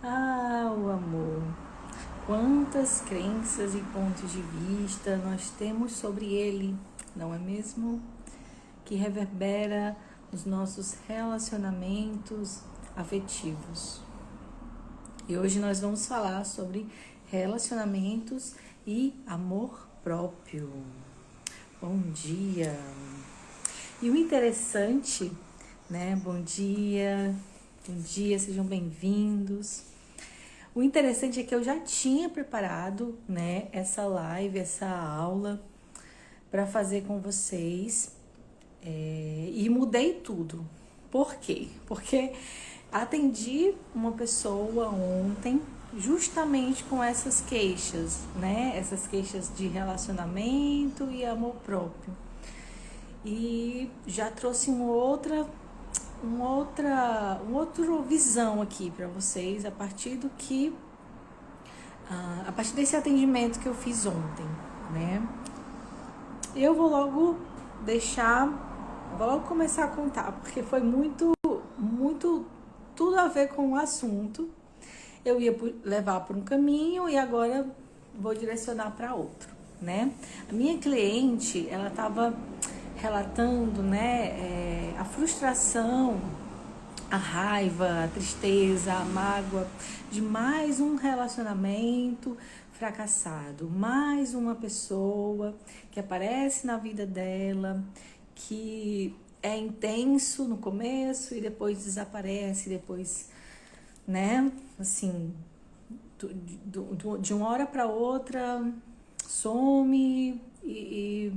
Ah, o amor. Quantas crenças e pontos de vista nós temos sobre ele, não é mesmo? Que reverbera nos nossos relacionamentos afetivos. E hoje nós vamos falar sobre relacionamentos e amor próprio. Bom dia! E o interessante, né? Bom dia, sejam bem-vindos. O interessante é que eu já tinha preparado, né, essa live, essa aula para fazer com vocês e mudei tudo. Por quê? Porque atendi uma pessoa ontem justamente com essas queixas, né? Essas queixas de relacionamento e amor próprio. E já trouxe uma outra visão aqui para vocês a partir desse atendimento que eu fiz ontem, né? Eu vou logo começar a contar, porque foi muito tudo a ver com o assunto. Eu ia levar por um caminho e agora vou direcionar para outro, né? A minha cliente, ela estava relatando, né, a frustração, a raiva, a tristeza, a mágoa de mais um relacionamento fracassado, mais uma pessoa que aparece na vida dela, que é intenso no começo e depois desaparece, depois, né, assim, de uma hora para outra some e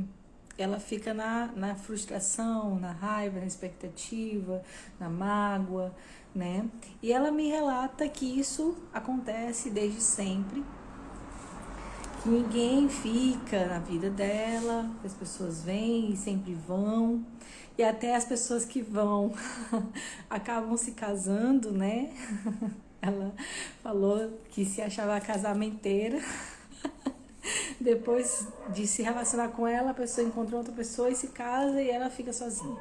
ela fica na frustração, na raiva, na expectativa, na mágoa, né? E ela me relata que isso acontece desde sempre, que ninguém fica na vida dela, que as pessoas vêm e sempre vão, e até as pessoas que vão acabam se casando, né? Ela falou que se achava casamenteira. Depois de se relacionar com ela, a pessoa encontra outra pessoa e se casa e ela fica sozinha,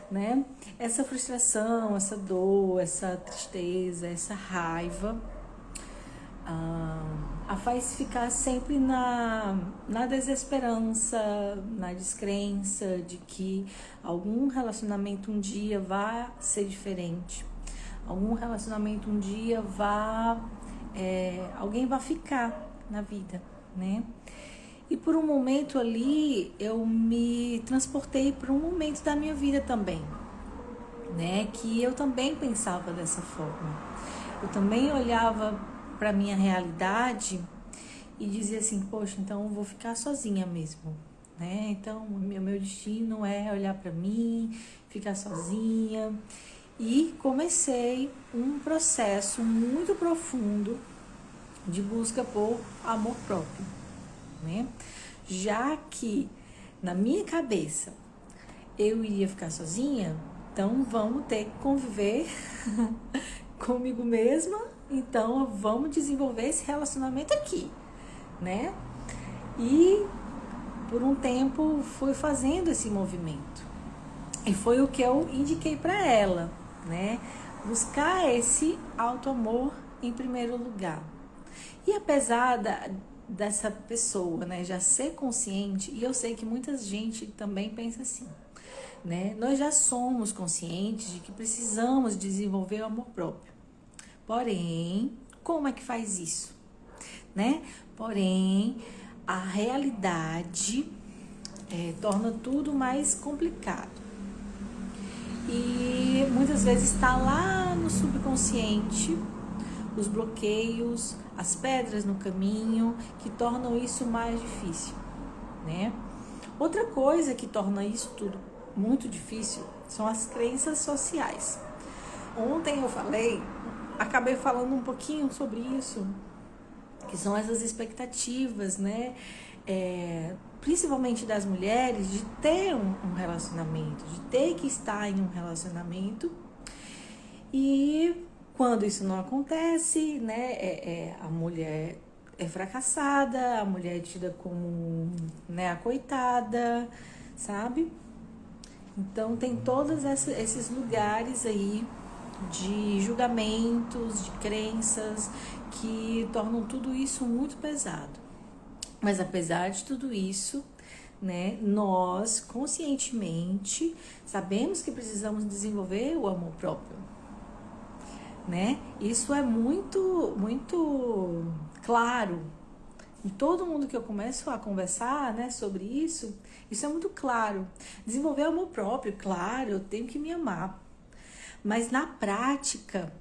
né? Essa frustração, essa dor, essa tristeza, essa raiva a faz ficar sempre na desesperança, na descrença de que algum relacionamento um dia vai ser diferente, algum relacionamento um dia alguém vai ficar na vida, né? E por um momento ali eu me transportei para um momento da minha vida também, né? Que eu também pensava dessa forma. Eu também olhava para minha realidade e dizia assim, poxa, então eu vou ficar sozinha mesmo, né? Então o meu destino é olhar para mim, ficar sozinha. E comecei um processo muito profundo de busca por amor próprio, né? Já que na minha cabeça eu iria ficar sozinha, então vamos ter que conviver comigo mesma, então vamos desenvolver esse relacionamento aqui, né? E por um tempo fui fazendo esse movimento e foi o que eu indiquei para ela, né? Buscar esse auto-amor em primeiro lugar. E apesar dessa pessoa, né, já ser consciente, e eu sei que muita gente também pensa assim, né? Nós já somos conscientes de que precisamos desenvolver o amor próprio. Porém, como é que faz isso, né? Porém, a realidade torna tudo mais complicado. E muitas vezes está lá no subconsciente os bloqueios, as pedras no caminho que tornam isso mais difícil, né? Outra coisa que torna isso tudo muito difícil são as crenças sociais. Ontem eu acabei falando um pouquinho sobre isso, que são essas expectativas, né? Principalmente das mulheres, de ter um relacionamento, de ter que estar em um relacionamento. E quando isso não acontece, né, a mulher é fracassada, a mulher é tida como, né, a coitada, sabe? Então tem todos esses lugares aí de julgamentos, de crenças que tornam tudo isso muito pesado. Mas apesar de tudo isso, né, nós conscientemente sabemos que precisamos desenvolver o amor próprio, né? Isso é muito, muito claro. E todo mundo que eu começo a conversar, né, sobre isso é muito claro. Desenvolver o amor próprio, claro, eu tenho que me amar. Mas na prática,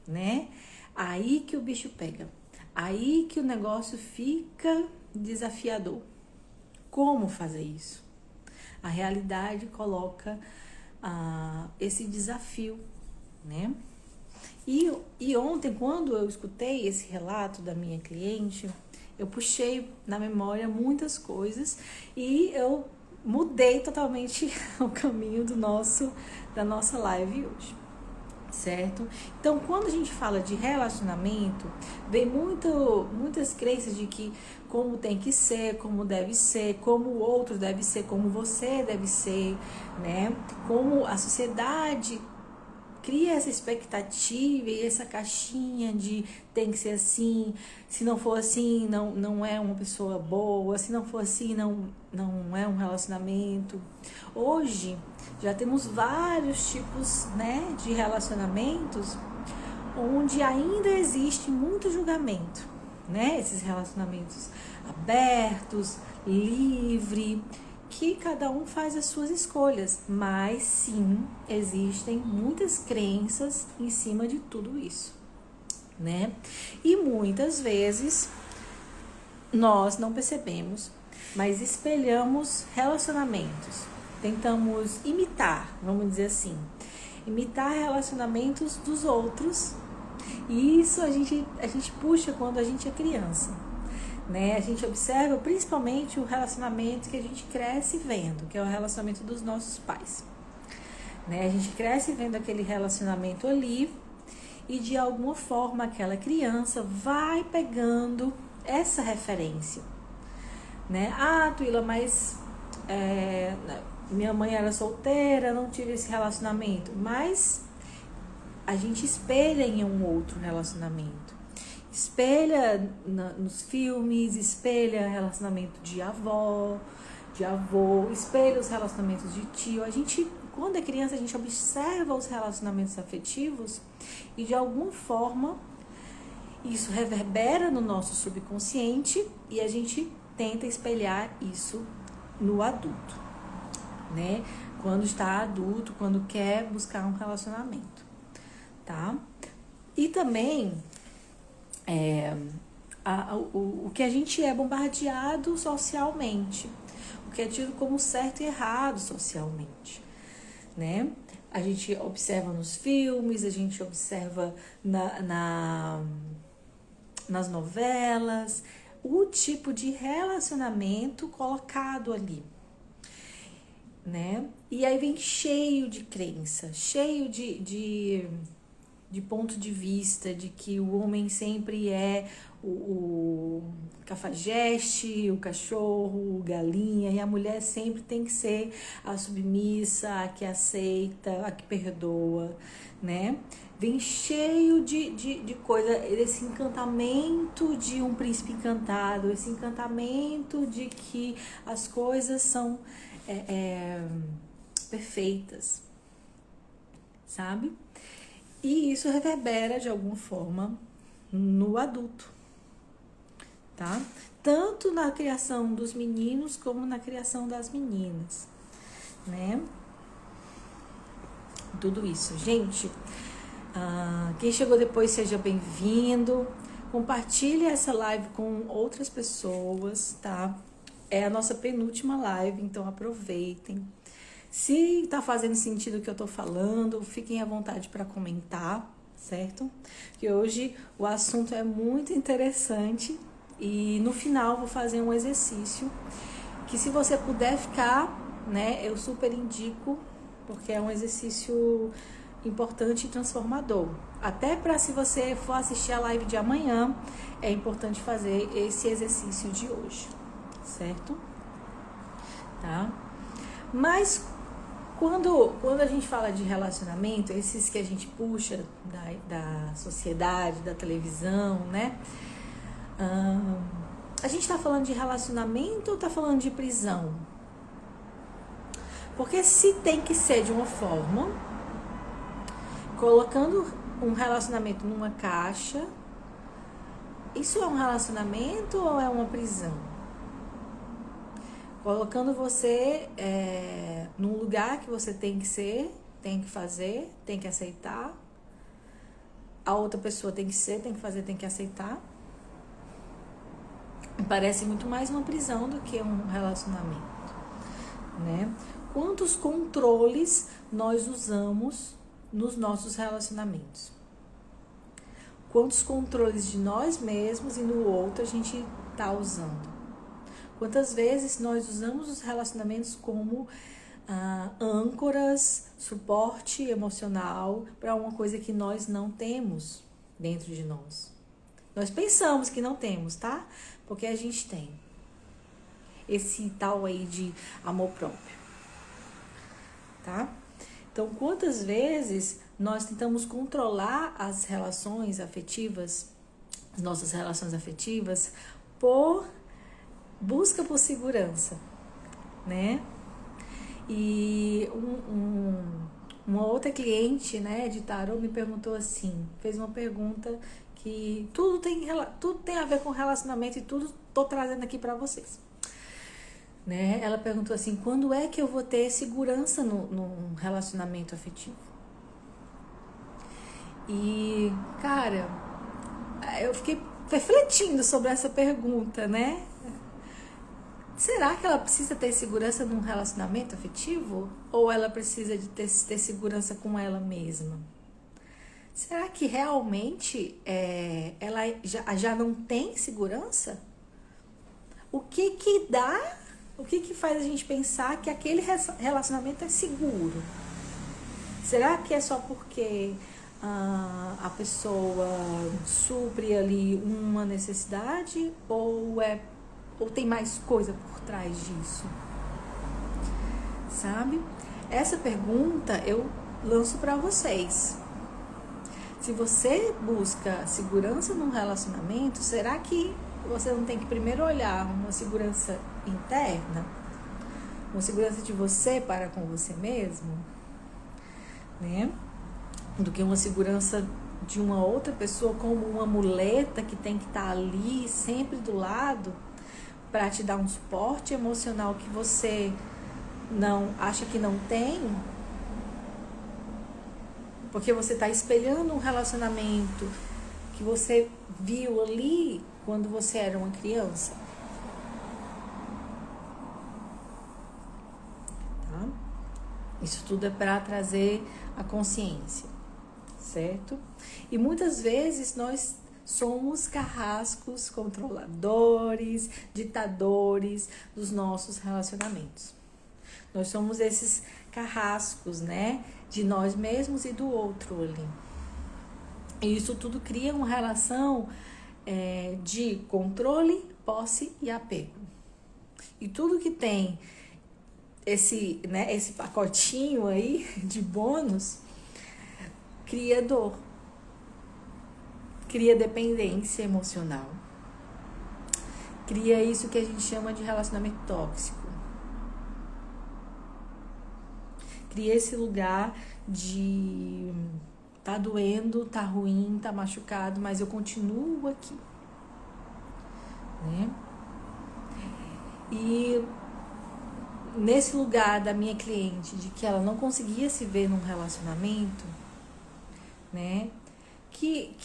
né, aí que o bicho pega. Aí que o negócio fica desafiador. Como fazer isso? A realidade coloca esse desafio, né? E ontem, quando eu escutei esse relato da minha cliente, eu puxei na memória muitas coisas e eu mudei totalmente o caminho da nossa live hoje, certo? Então, quando a gente fala de relacionamento, vem muitas crenças de que como tem que ser, como deve ser, como o outro deve ser, como você deve ser, né? Como a sociedade cria essa expectativa e essa caixinha de tem que ser assim, se não for assim, não é uma pessoa boa, se não for assim, não é um relacionamento. Hoje, já temos vários tipos, né, de relacionamentos onde ainda existe muito julgamento, né? Esses relacionamentos abertos, livre, que cada um faz as suas escolhas, mas sim, existem muitas crenças em cima de tudo isso, né? E muitas vezes nós não percebemos, mas espelhamos relacionamentos, tentamos imitar, vamos dizer assim, imitar relacionamentos dos outros, e isso a gente puxa quando a gente é criança. Né? A gente observa principalmente o relacionamento que a gente cresce vendo, que é o relacionamento dos nossos pais. Né? A gente cresce vendo aquele relacionamento ali e de alguma forma aquela criança vai pegando essa referência. Né? Tuíla, mas minha mãe era solteira, não tive esse relacionamento. Mas a gente espelha em um outro relacionamento. Espelha nos filmes, espelha relacionamento de avó, de avô, espelha os relacionamentos de tio. A gente, quando é criança, a gente observa os relacionamentos afetivos e de alguma forma isso reverbera no nosso subconsciente e a gente tenta espelhar isso no adulto, né? Quando está adulto, quando quer buscar um relacionamento, tá? E também o que a gente é bombardeado socialmente, o que é tido como certo e errado socialmente, né? A gente observa nos filmes, a gente observa nas novelas, o tipo de relacionamento colocado ali, né? E aí vem cheio de crença, cheio de ponto de vista de que o homem sempre é o cafajeste, o cachorro, o galinha, e a mulher sempre tem que ser a submissa, a que aceita, a que perdoa, né? Vem cheio de coisa, esse encantamento de um príncipe encantado, esse encantamento de que as coisas são perfeitas, sabe? E isso reverbera de alguma forma no adulto, tá? Tanto na criação dos meninos como na criação das meninas, né? Tudo isso. Gente, quem chegou depois, seja bem-vindo. Compartilhe essa live com outras pessoas, tá? É a nossa penúltima live, então aproveitem. Se tá fazendo sentido o que eu tô falando, fiquem à vontade para comentar, certo? Porque hoje o assunto é muito interessante e no final vou fazer um exercício que, se você puder ficar, né, eu super indico, porque é um exercício importante e transformador. Até para, se você for assistir a live de amanhã, é importante fazer esse exercício de hoje, certo? Tá? Mas quando a gente fala de relacionamento, esses que a gente puxa da sociedade, da televisão, né? A gente tá falando de relacionamento ou tá falando de prisão? Porque se tem que ser de uma forma, colocando um relacionamento numa caixa, isso é um relacionamento ou é uma prisão? Colocando você num lugar que você tem que ser, tem que fazer, tem que aceitar. A outra pessoa tem que ser, tem que fazer, tem que aceitar. Parece muito mais uma prisão do que um relacionamento, né? Quantos controles nós usamos nos nossos relacionamentos? Quantos controles de nós mesmos e no outro a gente está usando? Quantas vezes nós usamos os relacionamentos como âncoras, suporte emocional para uma coisa que nós não temos dentro de nós? Nós pensamos que não temos, tá? Porque a gente tem esse tal aí de amor próprio, tá? Então, quantas vezes nós tentamos controlar as relações afetivas, as nossas relações afetivas, por busca por segurança, né? E uma outra cliente, né, de tarô me perguntou assim, fez uma pergunta que tudo tem a ver com relacionamento e tudo tô trazendo aqui para vocês. Né? Ela perguntou assim, quando é que eu vou ter segurança num relacionamento afetivo? E, cara, eu fiquei refletindo sobre essa pergunta, né? Será que ela precisa ter segurança num relacionamento afetivo? Ou ela precisa de ter segurança com ela mesma? Será que realmente ela já não tem segurança? O que dá? O que faz a gente pensar que aquele relacionamento é seguro? Será que é só porque a pessoa supre ali uma necessidade? Ou tem mais coisa por trás disso? Sabe? Essa pergunta eu lanço para vocês. Se você busca segurança num relacionamento, será que você não tem que primeiro olhar uma segurança interna? Uma segurança de você para com você mesmo? Né? Do que uma segurança de uma outra pessoa como uma muleta que tem que estar ali sempre do lado para te dar um suporte emocional que você não acha que não tem, porque você está espelhando um relacionamento que você viu ali quando você era uma criança. Tá? Isso tudo é para trazer a consciência, certo? E muitas vezes nós somos carrascos, controladores, ditadores dos nossos relacionamentos. Nós somos esses carrascos, né? De nós mesmos e do outro ali. E isso tudo cria uma relação de controle, posse e apego. E tudo que tem esse pacotinho aí de bônus cria dor, cria dependência emocional, cria isso que a gente chama de relacionamento tóxico, cria esse lugar de tá doendo, tá ruim, tá machucado, mas eu continuo aqui, né? E nesse lugar da minha cliente de que ela não conseguia se ver num relacionamento, né? Que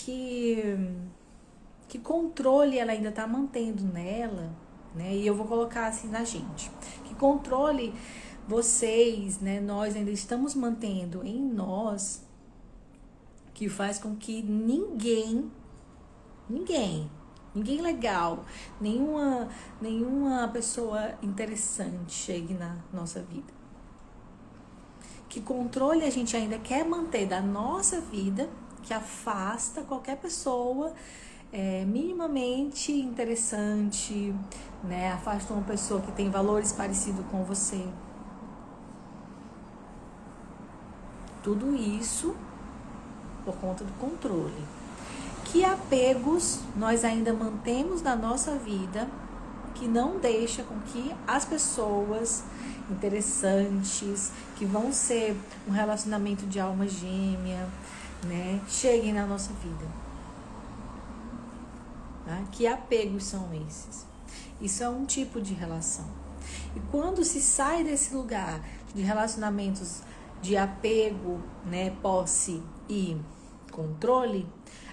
controle ela ainda tá mantendo nela, né? E eu vou colocar assim na gente. Que controle vocês, né? Nós ainda estamos mantendo em nós, que faz com que ninguém legal, nenhuma pessoa interessante chegue na nossa vida. Que controle a gente ainda quer manter da nossa vida, que afasta qualquer pessoa minimamente interessante, né? Afasta uma pessoa que tem valores parecidos com você. Tudo isso por conta do controle. Que apegos nós ainda mantemos na nossa vida que não deixa com que as pessoas interessantes, que vão ser um relacionamento de alma gêmea, né, cheguem na nossa vida. Tá? Que apegos são esses? Isso é um tipo de relação. E quando se sai desse lugar de relacionamentos de apego, né, posse e controle,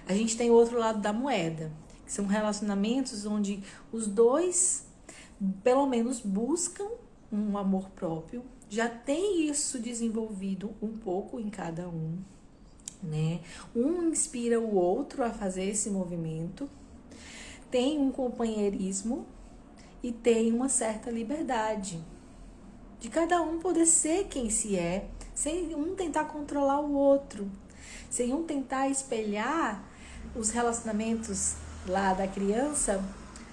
a gente tem o outro lado da moeda, que são relacionamentos onde os dois, pelo menos, buscam um amor próprio, já tem isso desenvolvido um pouco em cada um, né? Um inspira o outro a fazer esse movimento, tem um companheirismo e tem uma certa liberdade de cada um poder ser quem se é, sem um tentar controlar o outro, sem um tentar espelhar os relacionamentos lá da criança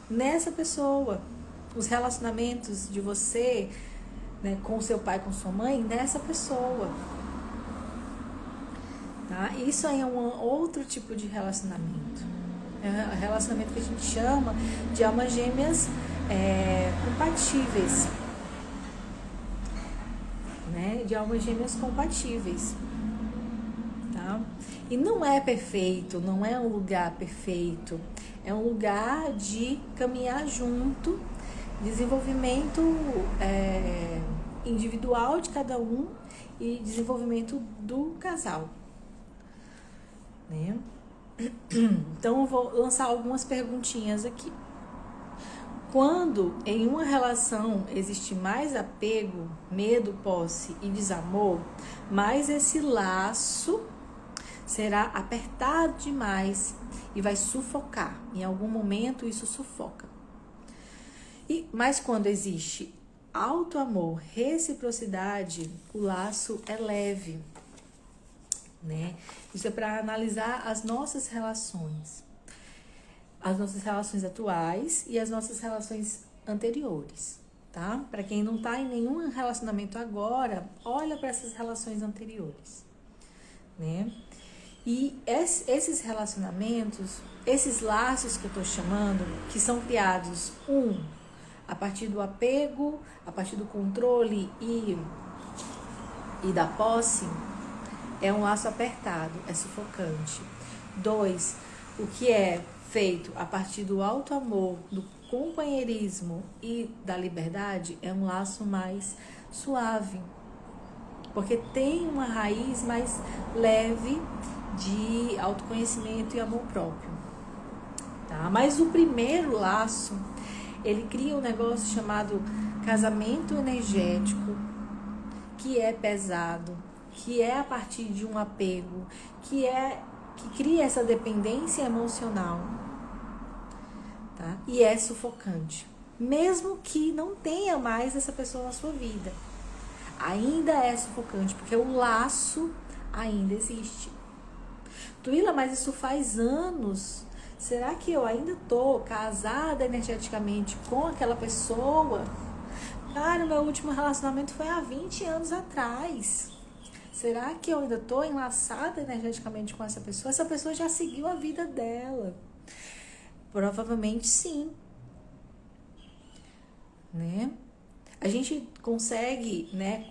nessa pessoa, os relacionamentos de você, né, com seu pai, com sua mãe, nessa pessoa. Tá? Isso aí é um outro tipo de relacionamento. É um relacionamento que a gente chama de almas gêmeas compatíveis. Né? De almas gêmeas compatíveis. Tá? E não é perfeito, não é um lugar perfeito. É um lugar de caminhar junto, desenvolvimento individual de cada um e desenvolvimento do casal. Né? Então eu vou lançar algumas perguntinhas aqui. Quando em uma relação existe mais apego, medo, posse e desamor, mais esse laço será apertado demais e vai sufocar. Em algum momento isso sufoca. Mas quando existe alto amor, reciprocidade, o laço é leve, né? Isso é para analisar as nossas relações atuais e as nossas relações anteriores, tá? Para quem não tá em nenhum relacionamento agora, olha para essas relações anteriores, né? E esses relacionamentos, esses laços que eu tô chamando, que são criados, a partir do apego, a partir do controle e da posse, é um laço apertado, é sufocante. 2, o que é feito a partir do alto amor, do companheirismo e da liberdade, é um laço mais suave, porque tem uma raiz mais leve de autoconhecimento e amor próprio. Tá? Mas o primeiro laço, ele cria um negócio chamado casamento energético, que é pesado, que é a partir de um apego, que cria essa dependência emocional, tá? E é sufocante. Mesmo que não tenha mais essa pessoa na sua vida, ainda é sufocante, porque o laço ainda existe. Tuila, mas isso faz anos. Será que eu ainda tô casada energeticamente com aquela pessoa? Cara, meu último relacionamento foi há 20 anos atrás. Será que eu ainda tô enlaçada energeticamente com essa pessoa? Essa pessoa já seguiu a vida dela. Provavelmente sim. Né? A gente consegue, né,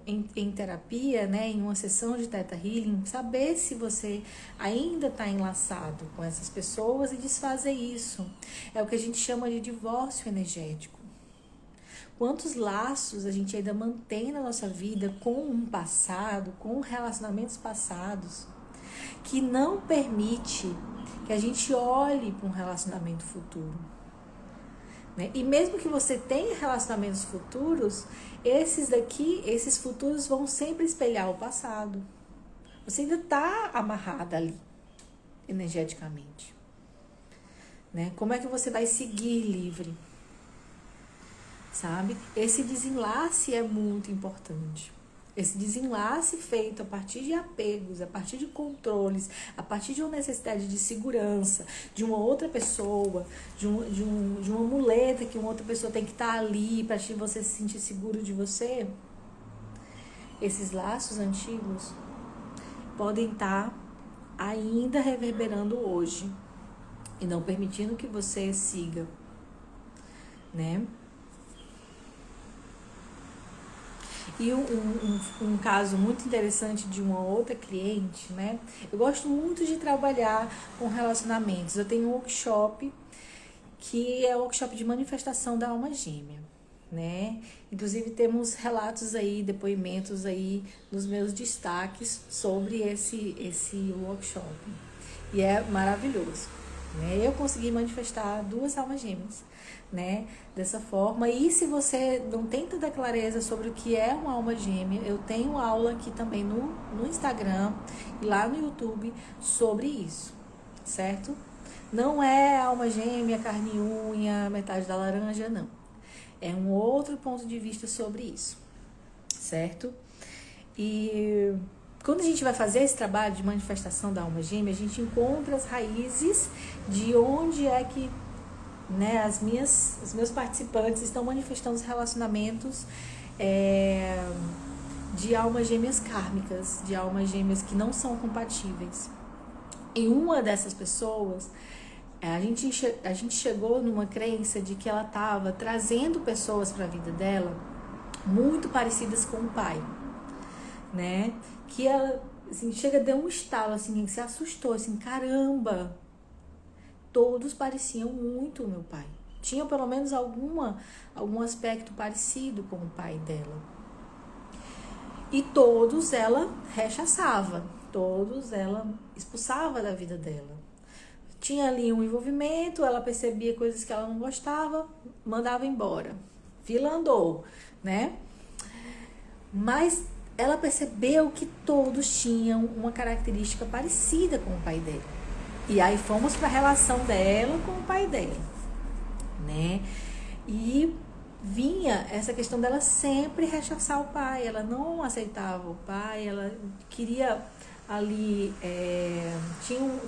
em terapia, né, em uma sessão de Theta Healing, saber se você ainda está enlaçado com essas pessoas e desfazer isso. É o que a gente chama de divórcio energético. Quantos laços a gente ainda mantém na nossa vida com um passado, com relacionamentos passados, que não permite que a gente olhe para um relacionamento futuro. E mesmo que você tenha relacionamentos futuros, esses futuros vão sempre espelhar o passado. Você ainda está amarrada ali, energeticamente. Como é que você vai seguir livre? Sabe? Esse desenlace é muito importante. Esse desenlace feito a partir de apegos, a partir de controles, a partir de uma necessidade de segurança, de uma outra pessoa, de uma muleta que uma outra pessoa tem que estar ali para você se sentir seguro de você. Esses laços antigos podem estar ainda reverberando hoje e não permitindo que você siga, né? E um caso muito interessante de uma outra cliente, né? Eu gosto muito de trabalhar com relacionamentos. Eu tenho um workshop que é o workshop de manifestação da alma gêmea, né? Inclusive temos relatos aí, depoimentos aí nos meus destaques sobre esse workshop. E é maravilhoso, né? Eu consegui manifestar 2 almas gêmeas, né? Dessa forma. E se você não tem tanta clareza sobre o que é uma alma gêmea, eu tenho aula aqui também no Instagram e lá no YouTube sobre isso, certo? Não é alma gêmea, carne e unha, metade da laranja, não. É um outro ponto de vista sobre isso, certo? E quando a gente vai fazer esse trabalho de manifestação da alma gêmea, a gente encontra as raízes de onde é que, né, os meus participantes estão manifestando os relacionamentos de almas gêmeas kármicas, de almas gêmeas que não são compatíveis. E uma dessas pessoas, a gente chegou numa crença de que ela estava trazendo pessoas para a vida dela muito parecidas com o pai, né? Que ela, assim, chega, deu um estalo, assim, se assustou, assim, caramba, todos pareciam muito o meu pai. Tinham pelo menos algum aspecto parecido com o pai dela. E todos ela rechaçava, todos ela expulsava da vida dela. Tinha ali um envolvimento, ela percebia coisas que ela não gostava, mandava embora. Fila andou, né? Mas ela percebeu que todos tinham uma característica parecida com o pai dela. E aí fomos para a relação dela com o pai dela, né? E vinha essa questão dela sempre rechaçar o pai. Ela não aceitava o pai, ela queria ali,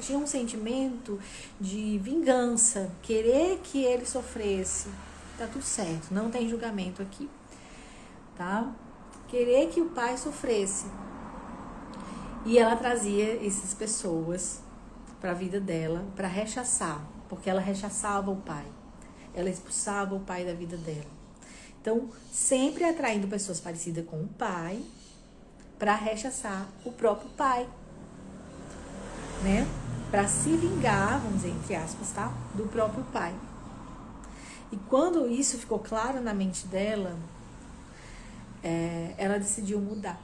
tinha um sentimento de vingança, querer que ele sofresse. Tá tudo certo, não tem julgamento aqui, tá? Querer que o pai sofresse. E ela trazia essas pessoas para a vida dela para rechaçar, porque ela rechaçava o pai, ela expulsava o pai da vida dela. Então, sempre atraindo pessoas parecidas com o pai para rechaçar o próprio pai, né? Para se vingar, vamos dizer, entre aspas, tá? Do próprio pai. E quando isso ficou claro na mente dela, ela decidiu mudar.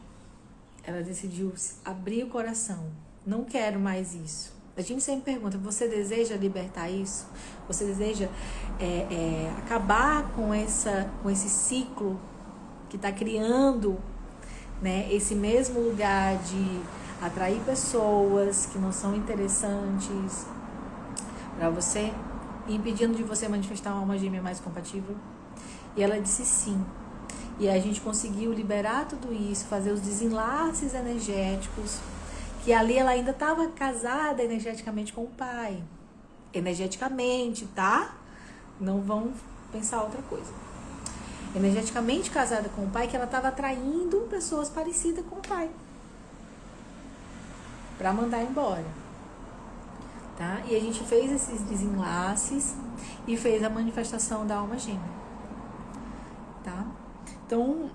Ela decidiu abrir o coração. Não quero mais isso. A gente sempre pergunta, você deseja libertar isso? Você deseja acabar com esse ciclo que está criando, né, esse mesmo lugar de atrair pessoas que não são interessantes para você, impedindo de você manifestar uma alma gêmea mais compatível? E ela disse sim. E a gente conseguiu liberar tudo isso, fazer os desenlaces energéticos, que ali ela ainda estava casada energeticamente com o pai. Energeticamente, tá? Não vão pensar outra coisa. Energeticamente casada com o pai, que ela estava atraindo pessoas parecidas com o pai para mandar embora, tá? E a gente fez esses desenlaces e fez a manifestação da alma gêmea, tá? Então,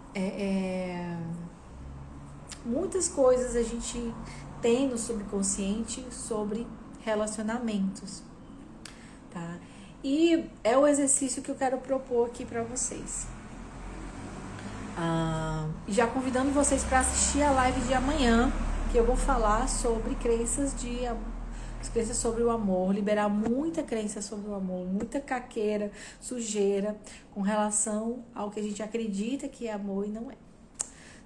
muitas coisas a gente tem no subconsciente sobre relacionamentos, tá? E é o exercício que eu quero propor aqui para vocês. Já convidando vocês para assistir a live de amanhã, que eu vou falar sobre crenças sobre o amor, liberar muita crença sobre o amor, muita caqueira, sujeira com relação ao que a gente acredita que é amor e não é,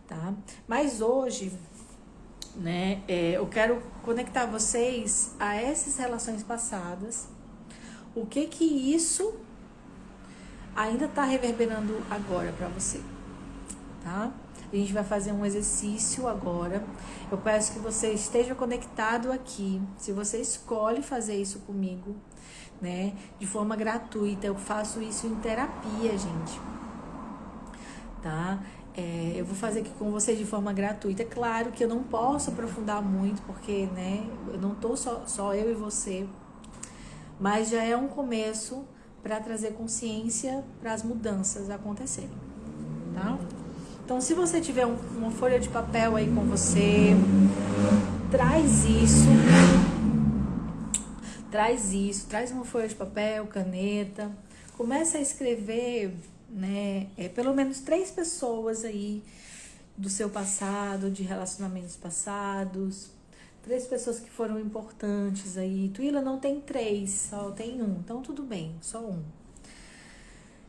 tá? Mas hoje, né, eu quero conectar vocês a essas relações passadas, o que isso ainda está reverberando agora para você, tá? A gente vai fazer um exercício agora. Eu peço que você esteja conectado aqui. Se você escolhe fazer isso comigo, né, de forma gratuita, eu faço isso em terapia, gente. tá? Eu vou fazer aqui com vocês de forma gratuita. Claro que eu não posso aprofundar muito, porque, né, eu não tô só eu e você, mas já é um começo para trazer consciência para as mudanças acontecerem, tá? Então, se você tiver uma folha de papel aí com você, traz uma folha de papel, caneta, começa a escrever, né, pelo menos 3 pessoas aí do seu passado, de relacionamentos passados, 3 pessoas que foram importantes aí. Tuila não tem 3, só tem 1, então tudo bem, só 1.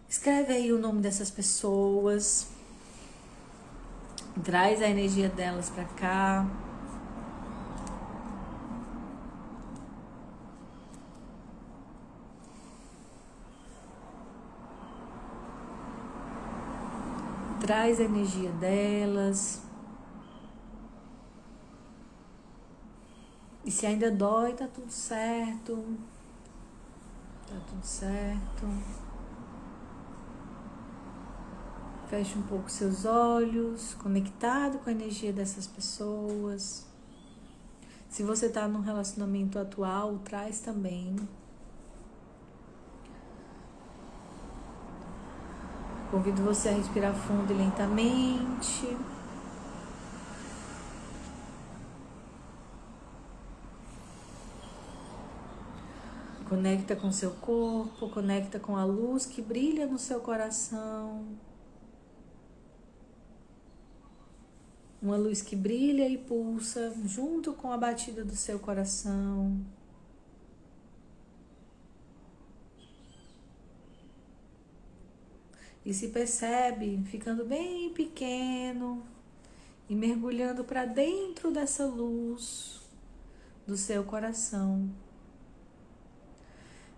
Escreve aí o nome dessas pessoas, traz a energia delas pra cá. Traz a energia delas. E se ainda dói, tá tudo certo. Tá tudo certo. Feche um pouco seus olhos, conectado com a energia dessas pessoas. Se você tá num relacionamento atual, traz também. Convido você a respirar fundo e lentamente. Conecta com seu corpo, conecta com a luz que brilha no seu coração. Uma luz que brilha e pulsa junto com a batida do seu coração. E se percebe ficando bem pequeno e mergulhando para dentro dessa luz do seu coração.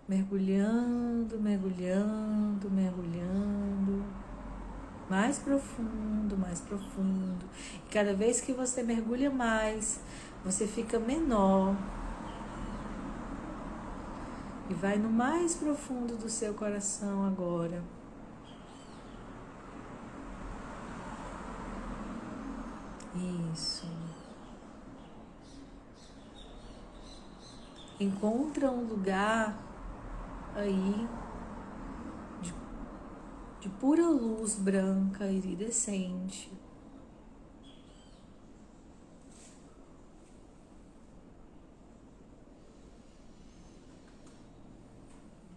Mergulhando, mergulhando, mergulhando. Mais profundo, mais profundo. E cada vez que você mergulha mais, você fica menor. E vai no mais profundo do seu coração agora. Isso. Encontra um lugar aí de pura luz branca iridescente.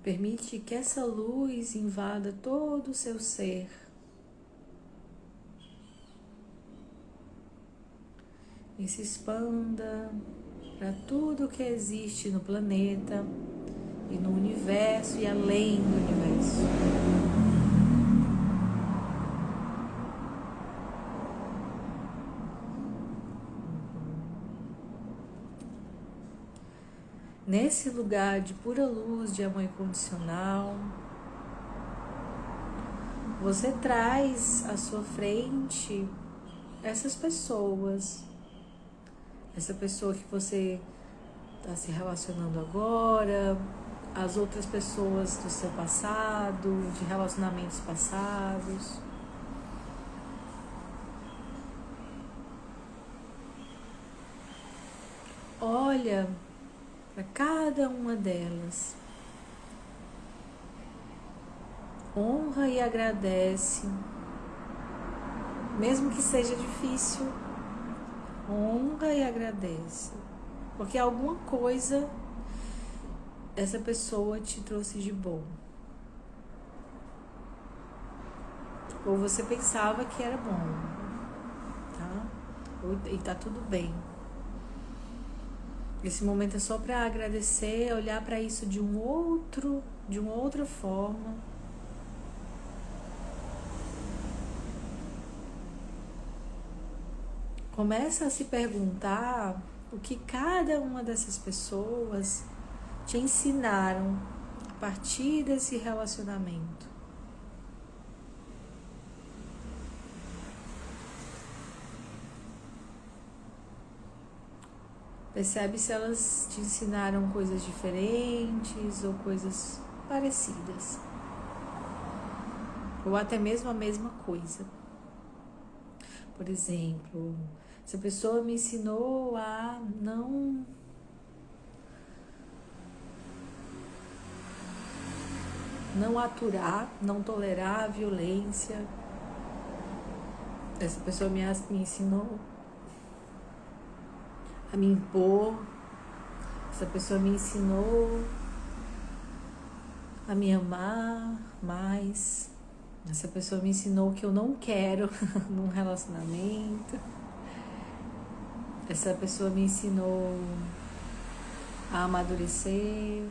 Permite que essa luz invada todo o seu ser. E se expanda para tudo que existe no planeta e no universo e além do universo. Nesse lugar de pura luz, de amor incondicional, você traz à sua frente essas pessoas. Essa pessoa que você está se relacionando agora, as outras pessoas do seu passado, de relacionamentos passados. Olha para cada uma delas. Honra e agradece, mesmo que seja difícil. Honra e agradece, porque alguma coisa essa pessoa te trouxe de bom. Ou você pensava que era bom, tá? E tá tudo bem. Esse momento é só para agradecer, olhar para isso de uma outra forma. Começa a se perguntar o que cada uma dessas pessoas te ensinaram a partir desse relacionamento. Percebe se elas te ensinaram coisas diferentes ou coisas parecidas. Ou até mesmo a mesma coisa. Por exemplo, essa pessoa me ensinou a não aturar, não tolerar a violência. Essa pessoa me ensinou a me impor. Essa pessoa me ensinou a me amar mais. Essa pessoa me ensinou que eu não quero num relacionamento. Essa pessoa me ensinou a amadurecer.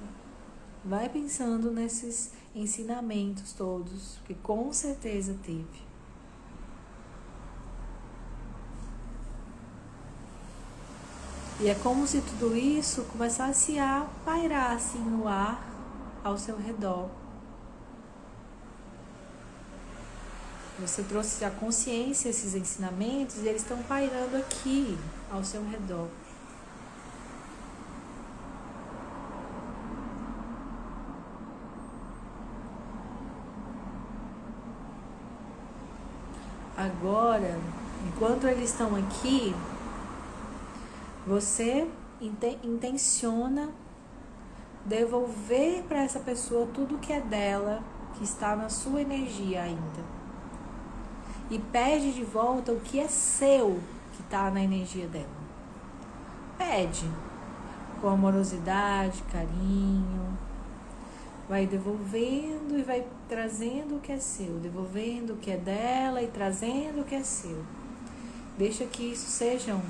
Vai pensando nesses ensinamentos todos, que com certeza teve. E é como se tudo isso começasse a pairar assim no ar ao seu redor. Você trouxe a consciência, esses ensinamentos, e eles estão pairando aqui ao seu redor. Agora, enquanto eles estão aqui, você intenciona devolver para essa pessoa tudo que é dela, que está na sua energia ainda. E pede de volta o que é seu, que está na energia dela. Pede com amorosidade, carinho. Vai devolvendo e vai trazendo o que é seu, devolvendo o que é dela e trazendo o que é seu. Deixa que isso sejam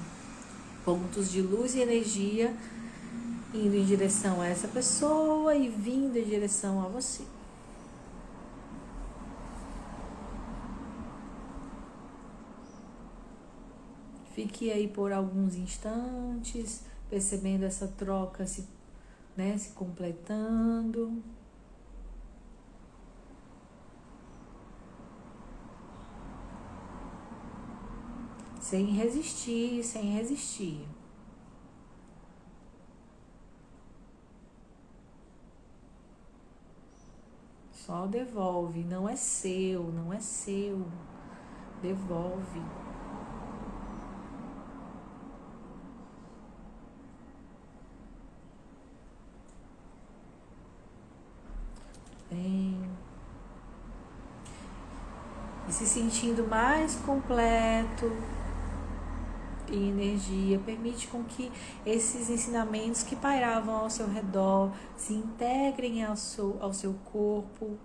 pontos de luz e energia indo em direção a essa pessoa e vindo em direção a você. Fique aí por alguns instantes, percebendo essa troca se completando. Sem resistir, sem resistir. Só devolve, não é seu, não é seu. Devolve. Bem. E se sentindo mais completo em energia, permite com que esses ensinamentos que pairavam ao seu redor se integrem ao seu corpo.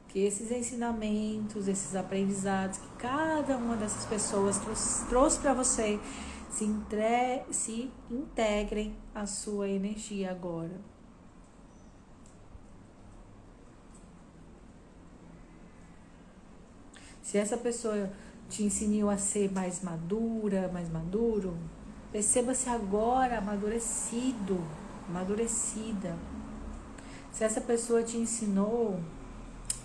Que esses ensinamentos, esses aprendizados que cada uma dessas pessoas trouxe para você se integrem à sua energia agora. Se essa pessoa te ensinou a ser mais madura, mais maduro, perceba-se agora amadurecido, amadurecida. Se essa pessoa te ensinou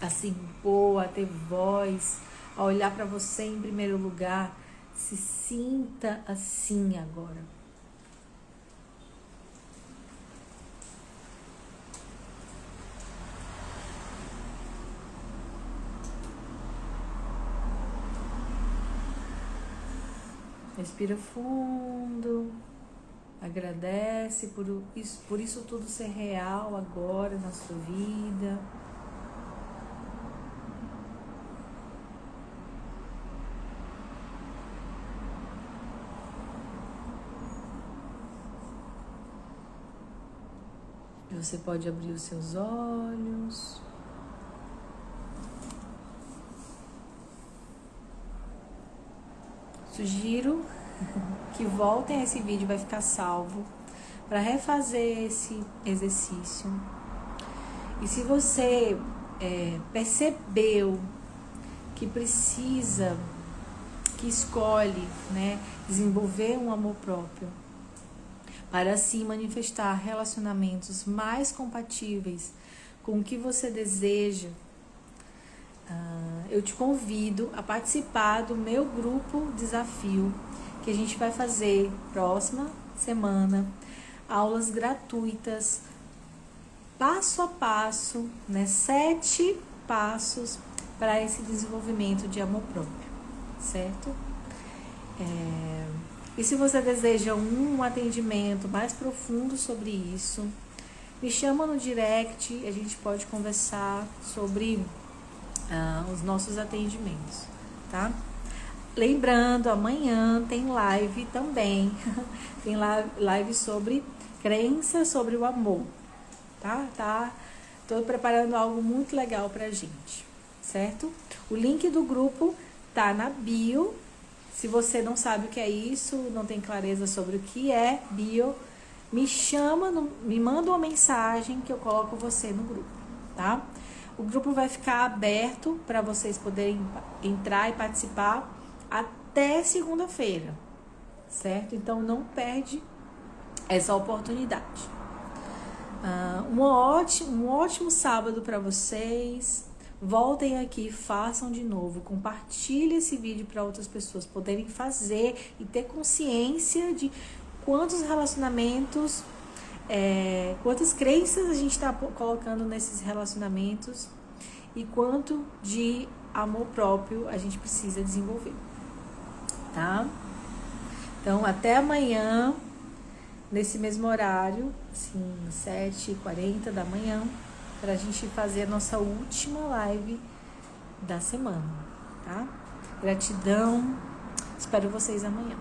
a se impor, a ter voz, a olhar para você em primeiro lugar, se sinta assim agora. Respira fundo, agradece por isso tudo ser real agora na sua vida. Você pode abrir os seus olhos. Sugiro que voltem a esse vídeo, vai ficar salvo, para refazer esse exercício. E se você percebeu que precisa, que escolhe, desenvolver um amor próprio, para assim manifestar relacionamentos mais compatíveis com o que você deseja, eu te convido a participar do meu grupo desafio, que a gente vai fazer próxima semana, aulas gratuitas, passo a passo, 7 passos para esse desenvolvimento de amor próprio, certo? E se você deseja um atendimento mais profundo sobre isso, me chama no direct, a gente pode conversar sobre os nossos atendimentos, tá? Lembrando, amanhã tem live também, tem live sobre crença sobre o amor, tá? Tô preparando algo muito legal pra gente, certo? O link do grupo tá na bio. Se você não sabe o que é isso, não tem clareza sobre o que é bio, me chama, me manda uma mensagem que eu coloco você no grupo, tá? O grupo vai ficar aberto para vocês poderem entrar e participar até segunda-feira, certo? Então não perde essa oportunidade. Um ótimo sábado para vocês. Voltem aqui, façam de novo, compartilhem esse vídeo para outras pessoas poderem fazer e ter consciência de quantos relacionamentos, quantas crenças a gente está colocando nesses relacionamentos e quanto de amor próprio a gente precisa desenvolver, tá? Então, até amanhã, nesse mesmo horário, assim, 7h40 da manhã, para a gente fazer a nossa última live da semana, tá? Gratidão, espero vocês amanhã.